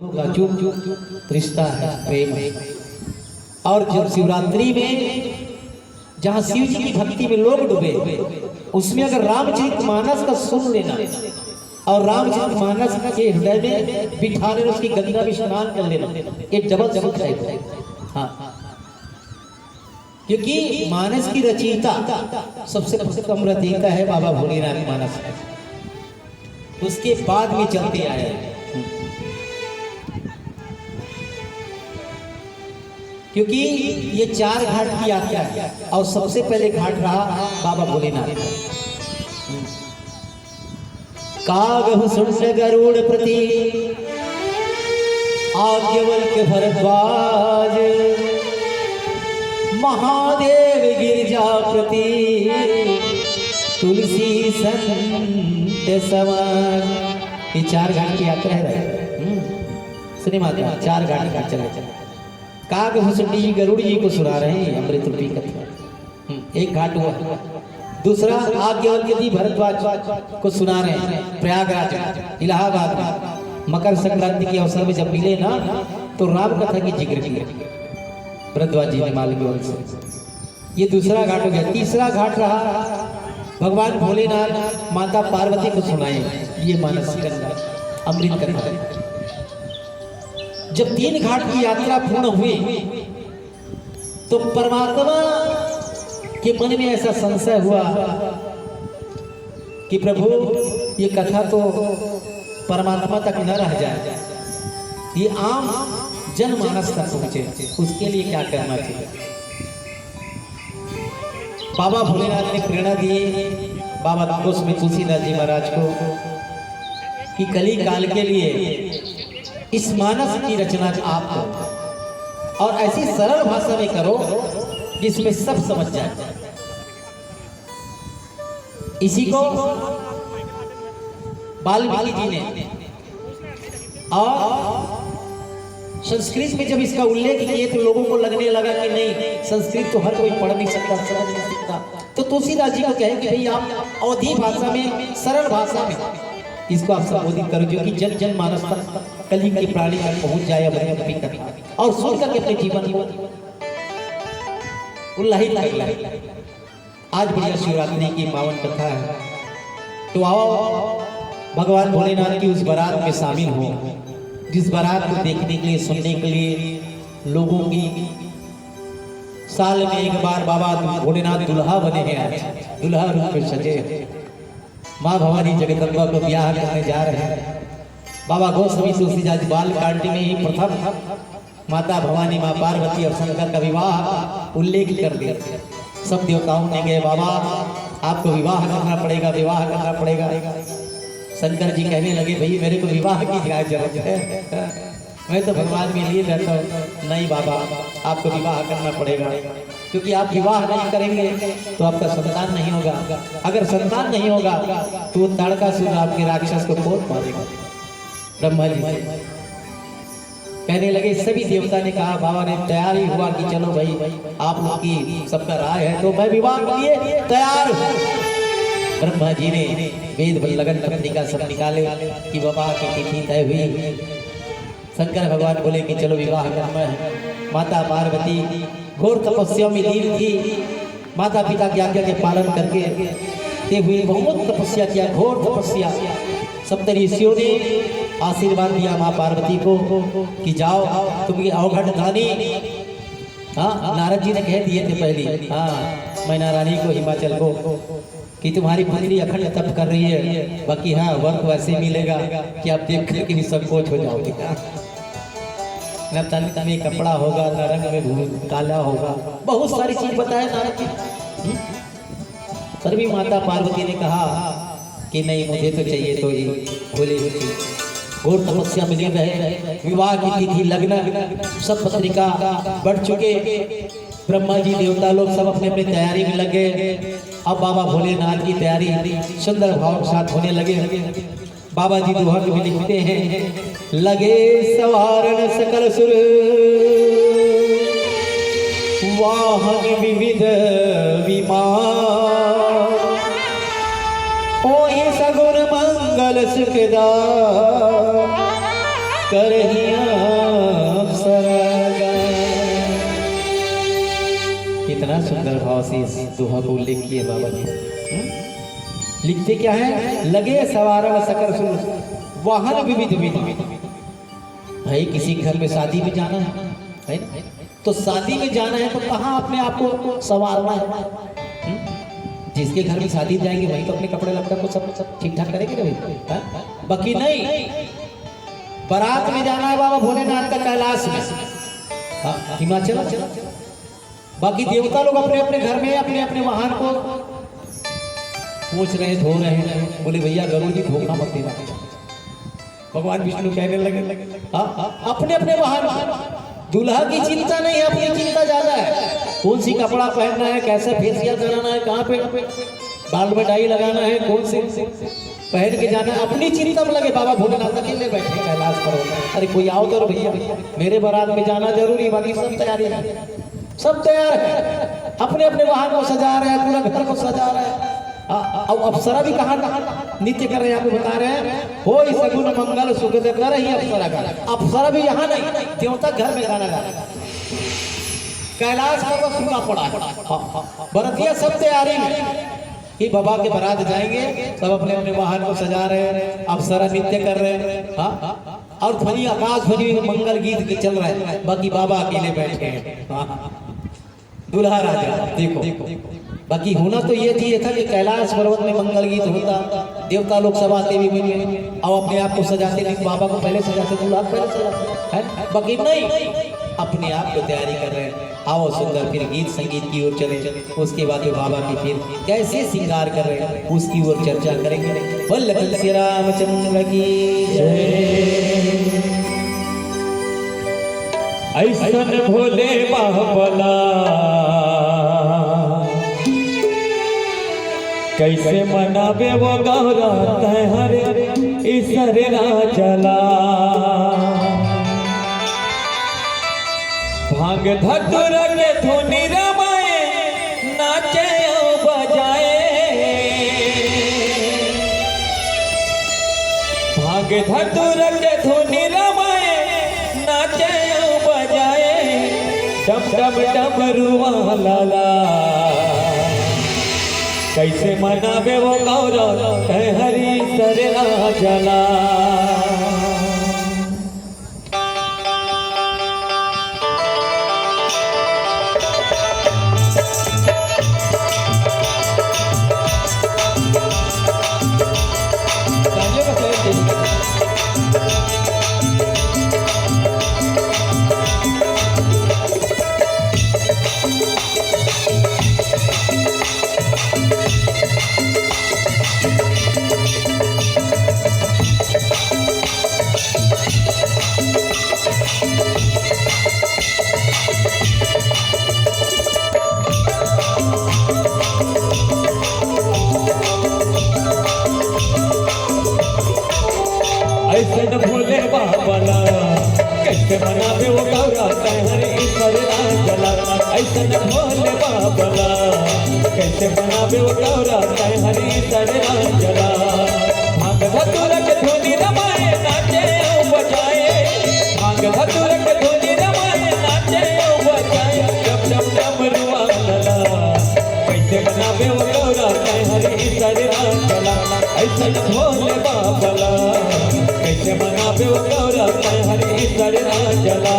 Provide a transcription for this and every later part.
रिश्ता है, प्रेम है। और जब शिवरात्रि में जहाँ शिव जी की भक्ति में लोग डूबे, उसमें अगर रामचरितमानस का सुन लेना और रामचरितमानस के हृदय में बिठा लेना, उसकी गंगा में स्नान कर लेना, ये डबल सुख है। हाँ, क्योंकि मानस की रचयिता सबसे कम रचयिता है बाबा भोलेनाथ मानस, उसके बाद में चलते आए। क्योंकि ये 4 घाट की यात्रा है और सबसे पहले घाट रहा बाबा भोलेनाथ। कागहु सुंड गरुड़ प्रति आज्ञवल्क्य भरद्वाज, महादेव गिरिजा प्रति तुलसी संत समाज। ये 4 घाट की यात्रा है। सुनिए माता, 4 घाट का चले काग भुसुंडी जी गरुड़ जी को सुना रहे हैं अमृत रूपी कथा। एक घाट हुआ। दूसरा आज्ञवल्क्य जी भरद्वाज को सुना रहे हैं प्रयागराज इलाहाबाद में। मकर संक्रांति के अवसर में जब मिले ना तो राम कथा की जिक्र किया भरद्वाज जी ने मालूम से। ये दूसरा घाट हो गया। तीसरा घाट रहा भगवान भोलेनाथ माता पार्वती को सुनाए ये मानस गंगा अमृत कथा। जब 3 घाट की यात्रा पूर्ण हुई तो परमात्मा के मन में ऐसा संशय हुआ कि प्रभु ये कथा तो परमात्मा तक न रह जाए, ये आम जनमानस तक पहुंचे, उसके लिए क्या करना चाहिए। बाबा भोलेनाथ ने प्रेरणा दी बाबा गोस्वामी तुलसीदास जी महाराज को कि कली काल के लिए इस मानस की रचना आप करो और ऐसी सरल भाषा में करो जिसमें सब समझ जाए। इसी को वाल्मीकि जी ने और संस्कृत में जब इसका उल्लेख किए तो लोगों को लगने लगा कि नहीं, संस्कृत तो हर कोई पढ़ नहीं सकता, समझ नहीं सकता। तो तुलसीदास जी को कहे कि भाई आप अवधी भाषा में, सरल भाषा में इसको आप संबोधित करो जो कि जन जन मानस तक कलयुग की प्राणी तक पहुंच जाए और सुन करके अपने जीवन को उल्लाहित कर। आज बढ़िया शिवरात्रि की पावन कथा है, तो आओ भगवान भोलेनाथ की उस बारात में शामिल हो, जिस बारात को देखने के लिए, सुनने के लिए लोगों की साल में एक बार बाबा भोलेनाथ दुल्हा बने हैं, दुल्हा रूप में सजे माँ भवानी जगदम्बा को ब्याह करने जा रहे हैं। बाबा गोस्वामी तुलसीदास बाल कांटी में ही प्रथम माता भवानी, माँ पार्वती और शंकर का विवाह उल्लेख कर दिया। सब देवताओं ने कहे बाबा आपको विवाह करना पड़ेगा, विवाह करना पड़ेगा। शंकर जी कहने लगे भाई मेरे को विवाह की क्या जरूरत है, मैं तो भगवान में लिए रहता हूँ। नहीं बाबा आपको विवाह करना पड़ेगा, क्योंकि आप विवाह नहीं करेंगे तो आपका संतान नहीं होगा। अगर संतान नहीं होगा तो वो ताड़कासुर आपके राक्षस को कौन मारेगा। ब्रह्मा जी कहने लगे, सभी देवता ने कहा, बाबा ने तैयार ही हुआ कि चलो भाई आप लोग की सबका राय है तो मैं विवाह के लिए तैयार हूँ। ब्रह्मा जी ने वेद लगन पत्रिका सब निकाले कि बाबा की तिथि तय हुई। शंकर भगवान बोले कि चलो विवाह करना है। माता पार्वती घोर तपस्या में लीन थी, माता पिता की आज्ञा के पालन करके ते हुए बहुत तपस्या किया, घोर तपस्या। सप्तऋषियों ने आशीर्वाद दिया माँ पार्वती को कि जाओ तुम ये अवघट दानी। हाँ, नारद जी ने कह दिए थे पहले, हाँ मैना रानी को हिमाचल को कि तुम्हारी पुत्री अखंड तप कर रही है, बाकी हाँ वर्क वैसे मिलेगा कि आप देख करके भी संकोच हो जाओगे। न तन में कपड़ा होगा, न रंग में काला होगा, बहुत सारी चीज बताए नारद जी। पर भी माता पार्वती ने कहा कि नहीं मुझे तो चाहिए, तो ये बोले घोर तपस्या मिली रहे। विवाह की तिथि लगन सब पत्रिका बढ़ चुके, ब्रह्मा जी देवता लोग सब अपने अपने तैयारी में लगे। अब बाबा भोलेनाथ की तैयारी सुंदर भाव के साथ होने लगे। बाबा जी दोहा में लिखते हैं, लगे सवारण सकल सुर वाहन विविध विमान, ओ सगुन मंगल सुखदा करहिया अप्सरा। कितना सुंदर भाव से इस दोहा को उल्लेख किए बाबा जी। लिखते क्या है, लगे सवारण सकर सुर वाहन विविध विधि। भाई किसी घर में शादी में जाना है ना? तो शादी में जाना है तो कहाँ अपने आप को संवारना है? जिसके घर में शादी जाएंगे वही तो अपने कपड़े लत्ता को सब ठीक ठाक करेंगे ना भाई। बाकी नहीं, बारात में जाना है बाबा भोलेनाथ का कैलाश में, हिमाचल। बाकी देवता लोग अपने अपने घर में अपने अपने वाहन को पोंछ रहे, धो रहे हैं। बोले भैया गरुड़ जी धोखा मत देना। भगवान विष्णु कहने लगे अपने अपने वाहन। दूल्हा की चिंता नहीं है, अपनी चिंता ज्यादा है। कौन सी कपड़ा पहनना है, कैसे फेसियल कराना है, कहाँ पे बाल में डाई लगाना है, कौन से पहन के जाना है, अपनी चिंता में लगे। बाबा भोलेनाथ अकेले बैठे कैलाश पर। अरे कोई आओ तो भैया मेरे बारात में जाना जरूरी, बाकी सब तैयारी है, सब तैयार है। अपने अपने वाहन को सजा रहे हैं, पूरा घर को सजा रहे हैं। अब अप्सरा भी कहाँ नित्य कर रहे हैं, आपको बता रहे हैं। हो सगुन मंगल सुख कर ही अप्सरा का। अप्सरा भी यहाँ नहीं, देवता घर में गाना गा रहा है। कैलाश पर सुना पड़ा है। बरतिया सब तैयारी में कि बाबा के बारात जाएंगे, सब अपने अपने वाहन को सजा रहे हैं, अप्सरा नित्य कर रहे हैं। और ध्वनि आकाश ध्वनि मंगल गीत चल रहा है, बाकी बाबा अकेले बैठे हैं। दूल्हा राजा देखो। बाकी होना तो ये चाहिए था कि कैलाश पर्वत में मंगल गीत होता, देवता लोग सब आते भी मिले और अपने आप को सजाते, लेकिन बाबा को पहले सजाते, दूल्हा पहले सजाते हैं। बाकी नहीं, अपने आप को तैयारी कर रहे हैं। आओ सुंदर फिर गीत संगीत की ओर चले, उसके बाद बाबा की फिर कैसे श्रृंगार कर रहे हैं उसकी ओर चर्चा करेंगे। बोल श्री रामचंद्र की जय। ऐसन भोले बाबला कैसे मनावे वो गौरा हरे ईसर राजला। भांग धतुर के धुनी रमाए नाचे बजाए। भांग धतुर के धुनी रमाए नाचे बजाए। डम डम डमरुआ लाला कैसे मनावे वो गौरा हरी सर राजला। ऐसन भोले बाबला कैसे मनावे वो गौरा हरे ईसर राजला। ऐसन भोले बाबला कैसे मनावे वो गौरा हरे ईसर राजला। भांग धतुर के धुनी रमाए नाचे बजाए। भांग धतुर के धुनी रमाए नाचे बजाए। डम डम डमरुआ लाला कैसे मनावे वो गौरा हरे ईसर राजला। ऐसन भोले बाबला कैसे मनावे वो गौरा हरे ईसर राजला।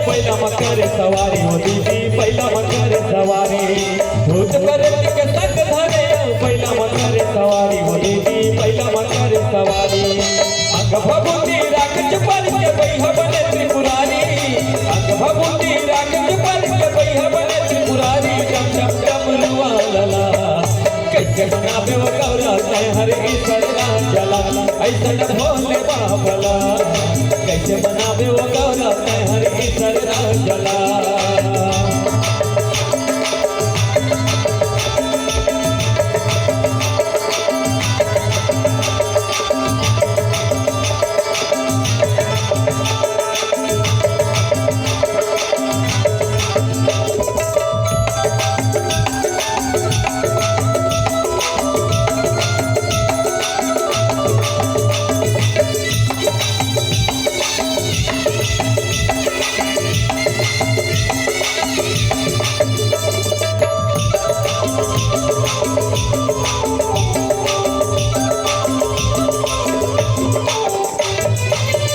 पहला मकर सवारी हो दीदी, पहला मकर सवारी भूत परत के संग धरे। पहला मकर सवारी हो दीदी, पहला मकर सवारी। अंग भभूति राख चुपर के बैहा बने त्रिपुरारी। अंग भभूति राख चुपर के बैहा बने त्रिपुरारी। डम डम डमरुआ लाला कैसे मनावे वो गौरा हरे ईसर राजला। ऐसा न भोले बाबला कैसे बनावे वो गौरा हर ईश्वर जला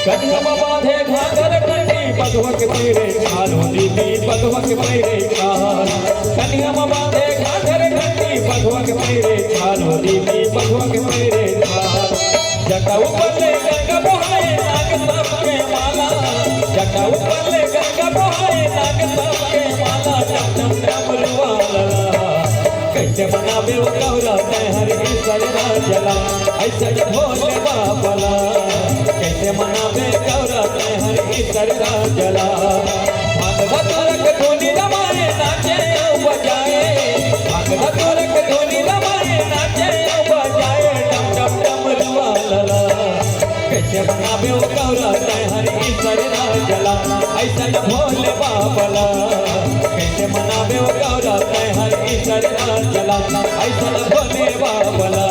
कन्हम बाधे घाघर कंडी भगवक मेरे छालो दीदी भगवक मेरे छाल कन्हम बाधे घाघर कंडी भगवक मेरे छालो दीदी भगवक मेरे छाल जटा ऊपर ले गंगा बहाए नाग सबके माला जटा ऊपर ले गंगा बहाए नाग सबके माला चम चम डमरुआला कैसे बनावे वो गौरा हर ईश्वर जला ऐसा भोले बाबला कैसे मनावे गौरा हर ईश्वर जला भागवत धोनी रमाए नाचे बजाए भागवत धोनी रमाए नाचे बजाए डम डम डमरुआ लला कैसे मनावे वो गौरा हर ईश्वर जला ऐसा भोले बाबला कैसे मनावे वो गौरा हर ईश्वर जला ऐसा भोले बाबला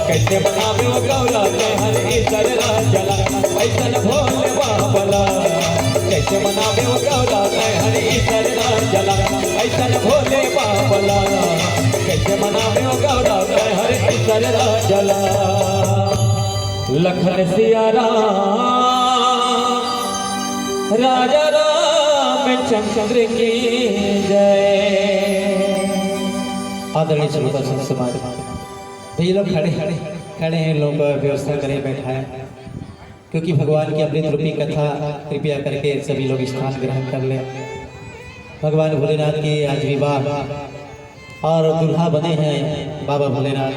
कैसे मनावे वो गौरा हर ईश्वर जला ऐसा भोले बाबला कैसे मनावे वो गौरा हर ईश्वर जला ऐसा भोले बाबला कैसे मनावे वो गौरा हर ईश्वर जला लखन सिया राम राजा रामचंद्र की जय। आदरणीय श्रोता संत समाज भैया लोग खड़े हैं, लोग व्यवस्था करें बैठा है क्योंकि भगवान की अमृत रूपी कथा कृपया करके सभी लोग स्थान ग्रहण कर लें। भगवान भोलेनाथ के आज विवाह और दुल्हा बने हैं बाबा भोलेनाथ,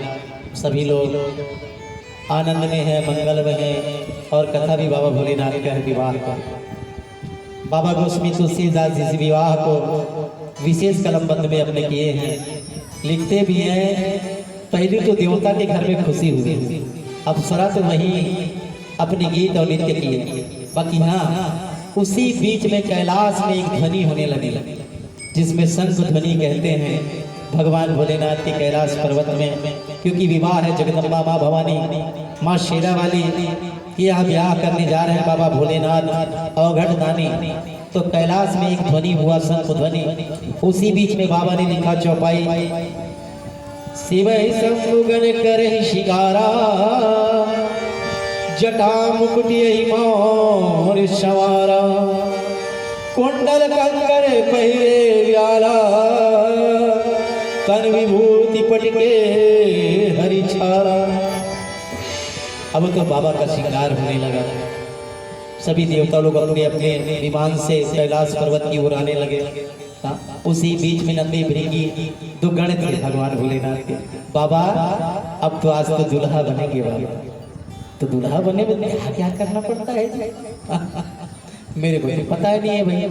सभी लोग आनंद में हैं, मंगल में हैं और कथा भी बाबा भोलेनाथ का है विवाह का। बाबा गोस्वामी तुलसीदास जी विवाह को विशेष कलमबंद में अपने किए हैं, लिखते भी हैं। पहले तो देवता के घर में खुशी हुई, अप्सरा तो वहीं अपने गीत और नृत्य किए। बाकी हाँ, उसी बीच में कैलाश में एक ध्वनि होने लगी जिसमें शंख ध्वनि कहते हैं भगवान भोलेनाथ के कैलाश पर्वत में, क्योंकि विवाह है जगदम्बा माँ भवानी माँ शेरा वाली के यहाँ ब्याह करने जा रहे हैं बाबा भोलेनाथ अवघट दानी। तो कैलाश में एक ध्वनि हुआ, शंख ध्वनि। उसी बीच में बाबा ने लिखा चौपाई, शिवै शंभुगन करहि शिकारा जटा मुकुट यही मोर सवारा कुंडल कंकर पहिरे व्याला तन विभूति पटके हरि छाला। अब तो बाबा का श्रृंगार होने लगा, सभी देवता लोग अपने अपने विमान से कैलाश पर्वत की ओर आने लगे। उसी बीच में नंदी भृंगी दो गण थे भगवान भोलेनाथ के। बाबा अब तो आज तो दुल्हा बनेंगे बाबा, तो दुल्हा बने में क्या करना पड़ता है मेरे को तो पता ही नहीं है भैया।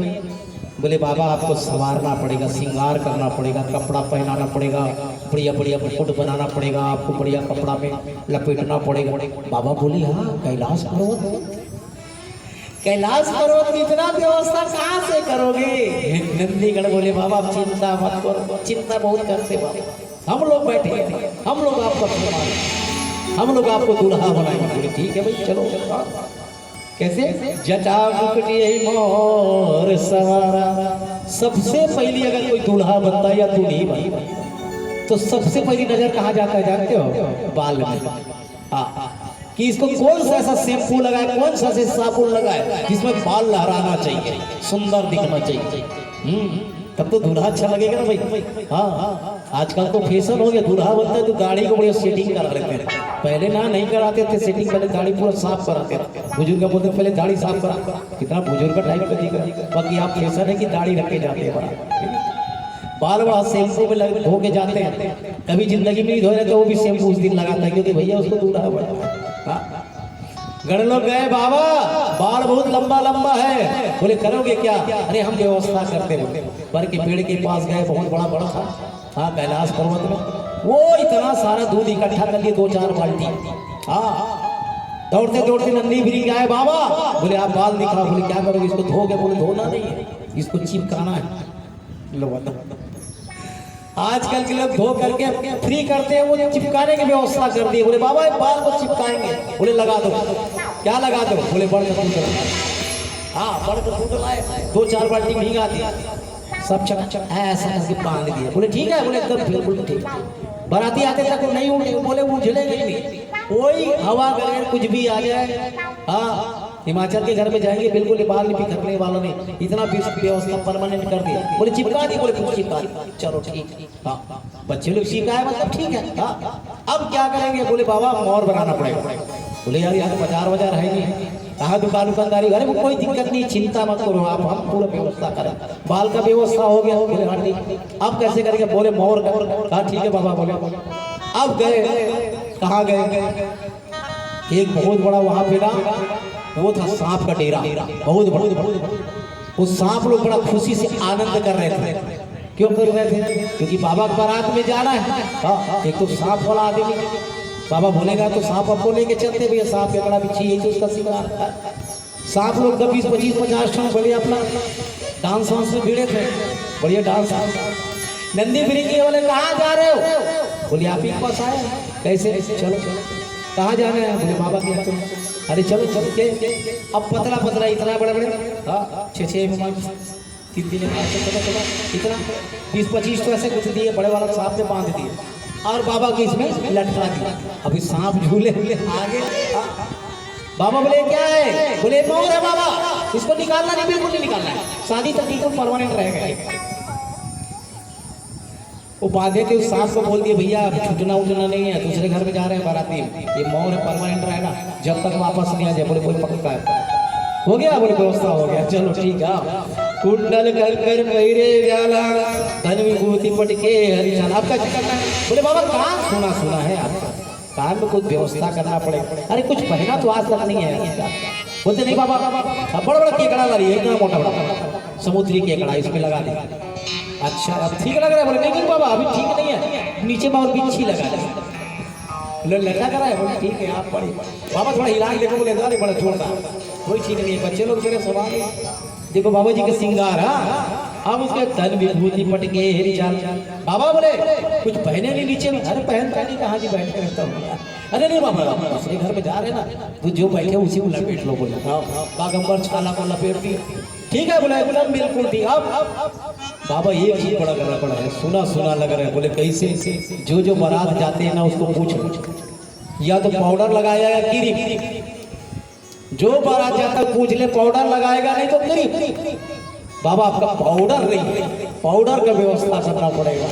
बोले बाबा आपको संवारना पड़ेगा, श्रृंगार करना पड़ेगा, कपड़ा पहनाना पड़ेगा, बढ़िया बढ़िया मुकुट बनाना पड़ेगा, आपको बढ़िया कपड़ा में लपेटना पड़ेगा। बाबा बोले हाँ कैलाश पर्वत, कैलाश पर्वत की इतना व्यवस्था कहाँ से करोगे? नंदीगण बोले बाबा आप चिंता मत करो, चिंता बहुत करते बाबा, हम लोग बैठे हैं, हम लोग आपको हम लोग आपको दूल्हा बनाएंगे। बोले ठीक है भाई चलो। कैसे? जटा मुकुट यही मोर सवारा। सबसे पहली अगर कोई दूल्हा बनता है या दूल्ही बनता तो सबसे पहली नजर कहाँ जाता है जानते हो? बाल में। कि इसको कौन सा ऐसा शैम्पू लगाए, कौन सा ऐसा साबुन लगाए जिसमें बाल लहराना चाहिए, सुंदर दिखना चाहिए, तब तो दूल्हा अच्छा लगेगा ना भाई। हाँ आजकल तो फैशन हो गया, दूल्हा बनता है तो दाढ़ी को बढ़िया सेटिंग करा लेते हैं। पहले ना नहीं कराते थे सेटिंग, पहले दाढ़ी पूरा साफ कराते थे। बुजुर्ग बोलते पहले दाढ़ी साफ करा, कितना बुजुर्ग टाइप का दिख रहा। बाकी आप फैशन है कि दाढ़ी रखे जाते हैं, बड़ा बाल बड़ा शैम्पू में लग धो के जाते हैं। कभी जिंदगी में नहीं धोए तो वो भी शैम्पू उस दिन लगाता है क्योंकि भैया उसको दूल्हा बना। गण लोग गए बाबा, बाल बहुत लंबा लंबा है। बोले करोगे क्या? अरे हम व्यवस्था करते बोले। पर के पेड़ के पास गए, बहुत बड़ा बड़ा था, हाँ कैलाश पर्वत में। वो इतना सारा दूध इकट्ठा कर लिए, 2-4 बाल्टी। हाँ दौड़ते दौड़ते नंदी भी गए बाबा। बोले आप बाल दिखाओ। बोले क्या करोगे? इसको धोगे? बोले धोना नहीं है, इसको चिपकाना है। लो बताओ, आजकल के लोग धो करके फ्री करते हैं, वो चिपकाने की व्यवस्था कर दी। बोले बाबा बाल को चिपकाएंगे। बोले लगा दो। क्या लगा दो? बोले बड़ का दूध लाए। हाँ बड़ का दूध लाए, 2-4 बाल्टी भीगा दिया, सब चक ऐसा करके बांध दिए। बोले ठीक है? बोले एकदम बिल्कुल ठीक। बाराती आते तक वो नहीं उठे। बोले वो उछलेंगे नहीं, कोई हवा करे कुछ भी आ जाए। हाँ हिमाचल के घर में जाएंगे, बिल्कुल बाल नहीं बिखरने वाला नहीं, इतना व्यवस्था परमानेंट कर दिया। बोले चिपका दी। बोले कुछ चिपका दी, चलो ठीक। हाँ बच्चे लोग चिपकाए मतलब ठीक है। हाँ अब क्या करेंगे? बोले बाबा मोर बनाना पड़ेगा। बोले यार यहाँ तो बाजार है नहीं, कहाँ दुकानदारी? अरे वो कोई दिक्कत नहीं, चिंता मत करो आप, हम पूरा व्यवस्था करें। बाल का व्यवस्था हो गया। बोले हाँ ठीक, अब कैसे करेंगे? बोले मोर का। हाँ ठीक है बाबा। बोले अब गए, कहाँ गए? एक बहुत बड़ा वहां पे ना वो था सांप का डेरा, बहुत बड़ा। उस सांप लोग बड़ा खुशी से आनंद कर रहे थे। क्यों कर रहे थे? क्योंकि बाबा के बारात में जाना है। हाँ एक तो सांप वाला आदमी, बाबा बोलेगा तो सांप आपको लेके चलते भैया, सांप के बड़ा बिच्छी है तो उसका शिकार। सांप लोग 20, 25, 50 टन बढ़िया अपना डांस वांस में भिड़े थे, बढ़िया डांस। नंदी ब्रिज वाले कहाँ जा रहे हो? बोले आप ही के पास आए। कैसे? चलो चलो। कहाँ जाना है? बोले बाबा के यहाँ चलो। अरे चलो चलो के। अब पतला पतला इतना बड़े बड़े, हाँ 6-6 3 दिन इतना 20-25 तो ऐसे कुछ दिए, बड़े वाला सांप में बांध दिए और बाबा के इसमें लटका दिया। अभी सांप झूले आगे। बाबा बोले क्या है? बोले मोर है बाबा, इसको निकालना नहीं, बिल्कुल नहीं निकालना है, शादी तक बिल्कुल परमानेंट रहेगा। वो बांधे थे, उस सांप को बोल दिए भैया छूटना उठना नहीं है, दूसरे घर में जा रहे हैं बाराती, ये मोर है परमानेंट रहेगा जब तक वापस नहीं आ जाए। बोले कोई पक्का है। हो गया? बोले व्यवस्था हो गया, चलो ठीक है। कुंडल कर कर पैरे व्याला धन विभूति पटके हरिचंद। आपका करना है? बोले बाबा कान सुना है आपका, कान में कुछ व्यवस्था करना पड़ेगा। अरे कुछ पहना तो आज तक नहीं है। बोलते नहीं बाबा बड़ा बड़ा केकड़ा ला रही है, इतना मोटा बड़ा समुद्री केकड़ा, इसमें लगा दिया। अच्छा अब ठीक लग रहा है? बोले नहीं बाबा अभी ठीक नहीं है, नीचे में और बिच्छी लगा दे, लटा करा है। बोले ठीक है आप पढ़ी। बाबा थोड़ा हिला देखो। बोले अरे बड़ा जोरदार, कोई ठीक नहीं है। बच्चे लोग मेरे सवाल देखो बाबा जी का सिंगार। अब उसके धन विभूति पटके हेरी चाल। बाबा बोले कुछ पहने नहीं नीचे में? अरे पहन कहाँ जी बैठ के रहता हूँ। अरे नहीं बाबा दूसरे घर में जा रहे ना, तो जो बैठे उसी को लपेट लो। बोले बागंबर छाला को लपेट दिए। ठीक है? बोले एकदम बिल्कुल ठीक। अब बाबा एक ही बड़ा करना पड़ा है, सुना लग रहा है। बोले कैसे? जो बारात जाते हैं ना उसको पूछो, या तो पाउडर लगाया या क्रीम। जो बारात जाता पूछ ले पाउडर लगाएगा नहीं तो क्रीम। बाबा आपका पाउडर नहीं है, पाउडर का व्यवस्था करना पड़ेगा।